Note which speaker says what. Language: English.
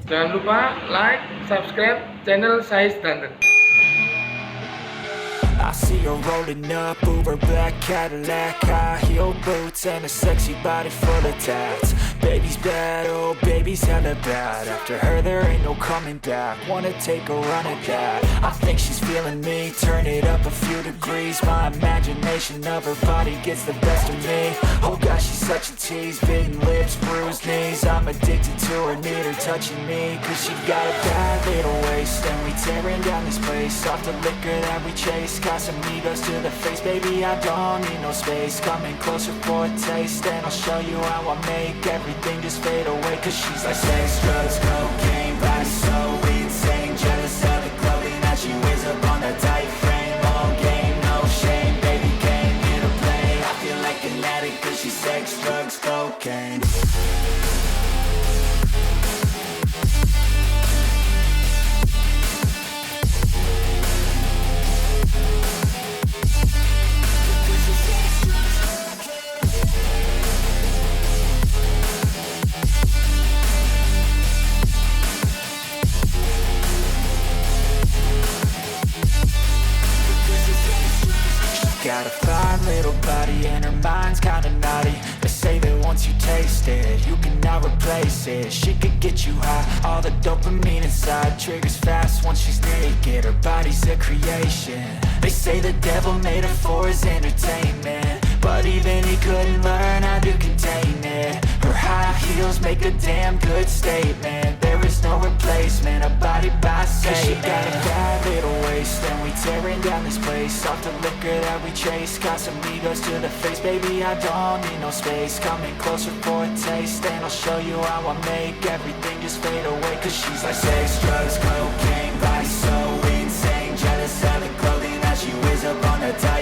Speaker 1: Jangan lupa like, subscribe channel Saesedanten.
Speaker 2: I see her rolling up, Uber black Cadillac, high heel boots and a sexy body full of tats. Baby's bad, oh baby's hella bad. After her there ain't no coming back. Wanna take a run at that. I think she's feeling me, turn it up a few degrees. My imagination of her body gets the best of me. Oh gosh, she's such a tease, bitten lips, bruised knees. I'm addicted to her, need her touching me. Cause she got a bad little waist, and we tearing down this place. Off the liquor that we chase, Casamigos to the face, baby, I don't need no space. Coming closer for a taste, and I'll show you how I make everything just fade away. Cause she's like sex, drugs, cocaine, body so insane. Jealous of the clothing that she wears up on that tight frame. All game, no shame, baby came here to play. I feel like an addict cause she's sex, drugs, cocaine. Got a fine little body and her mind's kinda naughty. They say that once you taste it, you cannot replace it. She could get you high, all the dopamine inside triggers fast once she's naked. Her body's a creation. They say the devil made her for his entertainment, but even he couldn't learn how to contain it. Her high heels make a damn good statement. There is no replacement, a body by Satan. She got a bad little waist, and we tearing down this place. Off the liquor that we chase, Casamigos to the face, baby, I don't need no space. Coming closer for a taste, and I'll show you how I make everything just fade away. Cause she's like sex, drugs, cocaine, body so insane. Jealous of the clothing that she wears up on her tie.